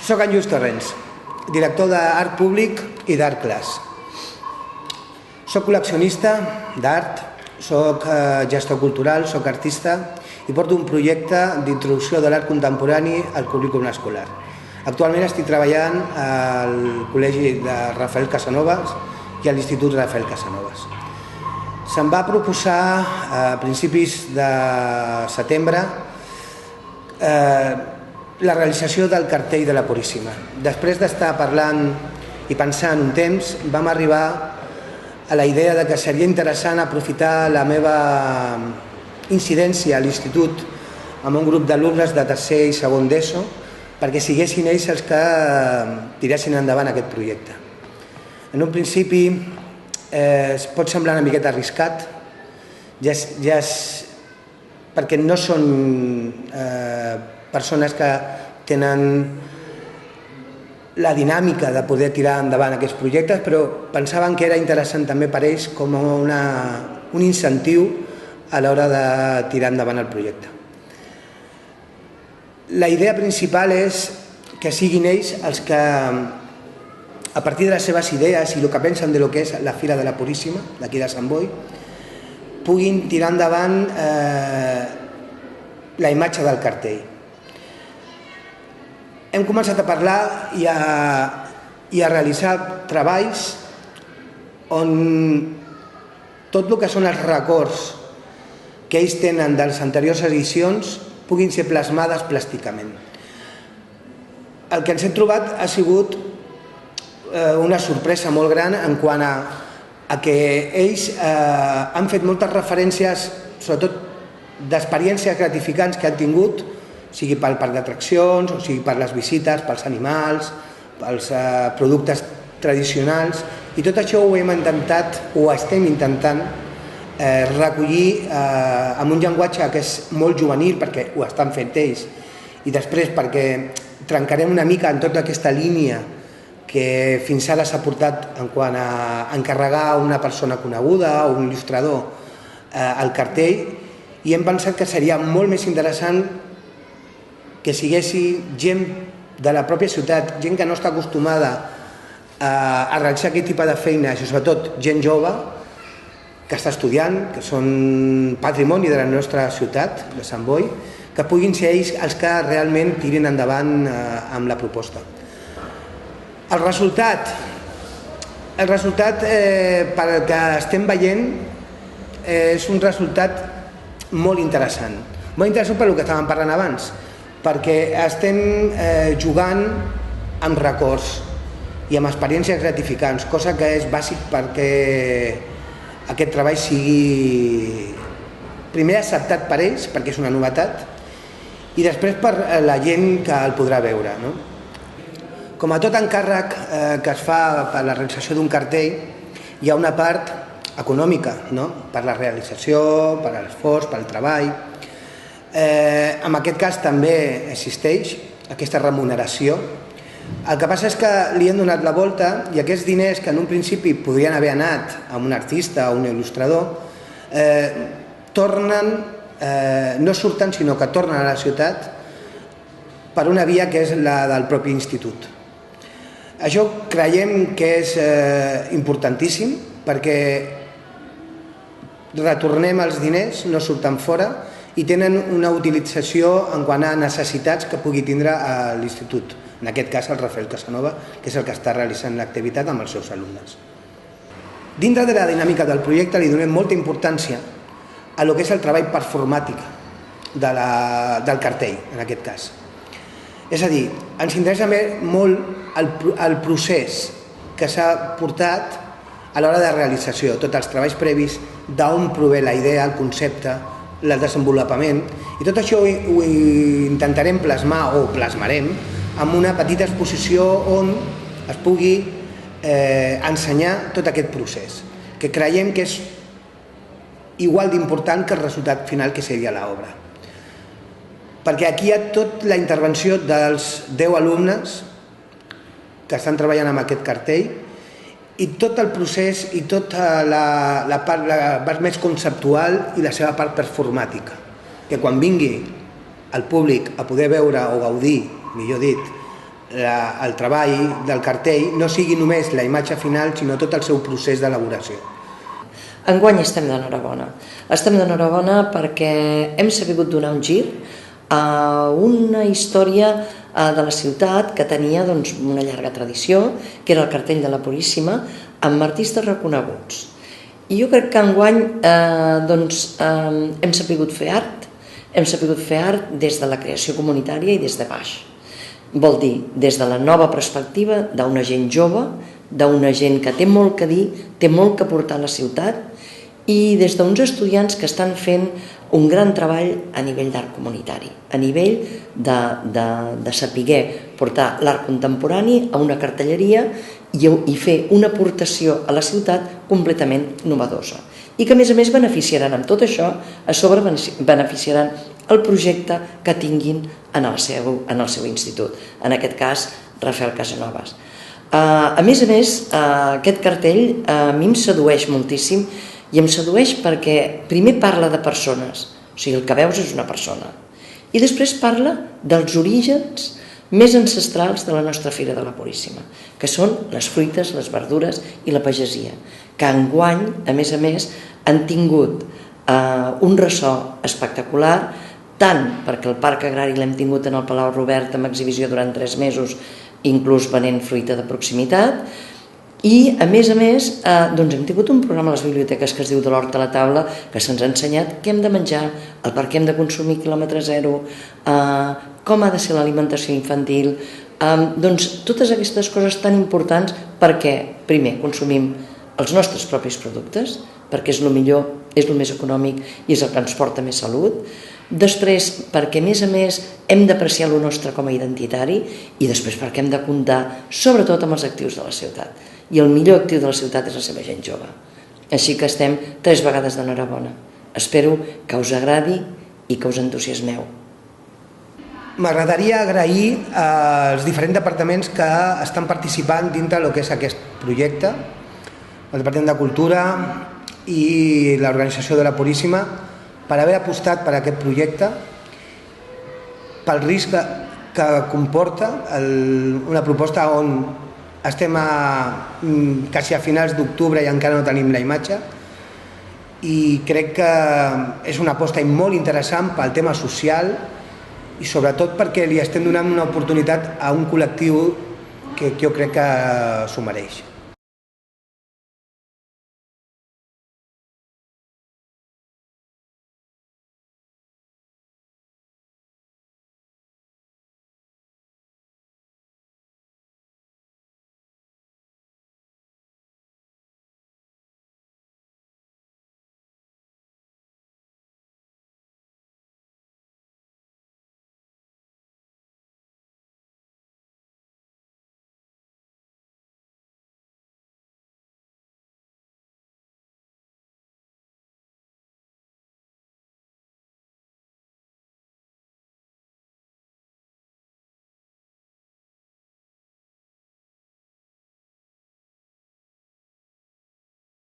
Soc en Lluís Torrents, director d'Art Públic i d'Art Class. Soc col·leccionista d'art, soc gestor cultural, soc artista i porto un projecte d'introducció de l'art contemporani al currículum escolar. Actualment estic treballant al Col·legi de Rafael Casanovas i a l'Institut Rafael Casanovas. Se'm va proposar a principis de setembre la realització del cartell de la Puríssima. Després d'estar parlant i pensant un temps, vam arribar a la idea de que seria interessant aprofitar la meva incidència a l'institut amb un grup d'alumnes de tercer i segon d'ESO perquè siguessin ells els que tiressin endavant aquest projecte. En un principi es pot semblar una miqueta arriscat, perquè no són persones que tenen la dinàmica de poder tirar endavant aquests projectes, però pensaven que era interessant també per ells com un incentiu a l'hora de tirar endavant el projecte. La idea principal és que siguin ells els que, a partir de les seves idees i el que pensen de lo que és la Fira de la Puríssima, d'aquí de Sant Boi, puguin tirar endavant la imatge del cartell. Hem començat a parlar i a realitzar treballs on tot el que són els records que ells tenen de les anteriors edicions puguin ser plasmades plàsticament. El que ens hem trobat ha sigut una sorpresa molt gran en quant a que ells han fet moltes referències, sobretot d'experiències gratificants que han tingut, sigui pel parc d'atraccions, o sigui per les visites, pels animals, pels productes tradicionals, i tot això ho hem intentat, o estem intentant, recollir amb un llenguatge que és molt juvenil, perquè ho estan fent ells, i després perquè trencarem una mica en tota aquesta línia que fins ara s'ha portat en quant a encarregar a una persona coneguda o un il·lustrador el cartell, i hem pensat que seria molt més interessant que siguessi gent de la pròpia ciutat, gent que no està acostumada a realitzar aquest tipus de feines, i sobretot gent jove que està estudiant, que són patrimoni de la nostra ciutat, de Sant Boi, que puguin ser ells els que realment tirin endavant amb la proposta. El resultat pel que estem veient és un resultat molt interessant. Molt interessant per el que estàvem parlant abans, perquè estem jugant amb records i amb experiències gratificants, cosa que és bàsic perquè aquest treball sigui primer acceptat per ells, perquè és una novetat, i després per la gent que el podrà veure. Com a tot encàrrec que es fa per la realització d'un cartell, hi ha una part econòmica, per la realització, per l'esforç, pel treball. En aquest cas també existeix aquesta remuneració. El que passa és que li hem donat la volta i aquests diners que en un principi podrien haver anat a un artista o un il·lustrador no surten, sinó que tornen a la ciutat per una via que és la del propi institut. Això creiem que és importantíssim perquè retornem els diners, no surten fora, i tenen una utilització en quant a necessitats que pugui tindre l'institut, en aquest cas el Rafael Casanovas, que és el que està realitzant l'activitat amb els seus alumnes. Dintre de la dinàmica del projecte li donem molta importància a lo que és el treball performàtic del cartell, en aquest cas. És a dir, ens interessa molt el procés que s'ha portat a l'hora de realització, tots els treballs previs, d'on prové la idea, el concepte, el desenvolupament, i tot això ho intentarem plasmar o plasmarem en una petita exposició on es pugui ensenyar tot aquest procés, que creiem que és igual d'important que el resultat final que seria l'obra. Perquè aquí hi ha tota la intervenció dels 10 alumnes que estan treballant amb aquest cartell i tot el procés i tota la part més conceptual i la seva part performàtica, que quan vingui el públic a poder veure o gaudir, millor dit, el treball del cartell no sigui només la imatge final, sinó tot el seu procés d'elaboració. Enguany estem d'enhorabona. Estem d'enhorabona perquè hem sabut donar un gir a una història de la ciutat que tenia una llarga tradició, que era el cartell de la Puríssima, amb artistes reconeguts. I jo crec que enguany hem sabut fer art, des de la creació comunitària i des de baix. Vol dir, des de la nova perspectiva d'una gent jove, d'una gent que té molt que dir, té molt que aportar a la ciutat, i des d'uns estudiants que estan fent un gran treball a nivell d'art comunitari, a nivell de saber portar l'art contemporani a una cartelleria i fer una aportació a la ciutat completament novedosa. I que a més beneficiaran amb tot això, a sobre beneficiaran el projecte que tinguin en el seu institut, en aquest cas Rafael Casanovas. A més, aquest cartell a mi em sedueix moltíssim, i em sedueix perquè primer parla de persones, o sigui, el que veus és una persona, i després parla dels orígens més ancestrals de la nostra Fira de la Puríssima, que són les fruites, les verdures i la pagesia, que enguany, a més, han tingut un ressò espectacular, tant perquè el Parc Agrari l'hem tingut en el Palau Robert amb exhibició durant 3 mesos, inclús venent fruita de proximitat, i a més hem tingut un programa a les biblioteques que es diu De l'hort a la taula, que se'ns ha ensenyat què hem de menjar, el per què hem de consumir quilòmetre zero, com ha de ser l'alimentació infantil, totes aquestes coses tan importants perquè, primer, consumim els nostres propis productes, perquè és el millor, és el més econòmic i és el que ens porta més salut. Després, perquè a més hem d'apreciar el nostre com a identitari, i després perquè hem de comptar sobretot amb els actius de la ciutat. I el millor actiu de la ciutat és la seva gent jove. Així que estem 3 vegades d'enhorabona. Espero que us agradi i que us entusiasmeu. M'agradaria agrair als diferents departaments que estan participant dintre del que és aquest projecte, el Departament de Cultura i l'Organització de la Puríssima, per haver apostat per aquest projecte, pel risc que comporta una proposta on estem quasi a finals d'octubre i encara no tenim la imatge, i crec que és una aposta molt interessant pel tema social i sobretot perquè li estem donant una oportunitat a un col·lectiu que jo crec que s'ho mereix.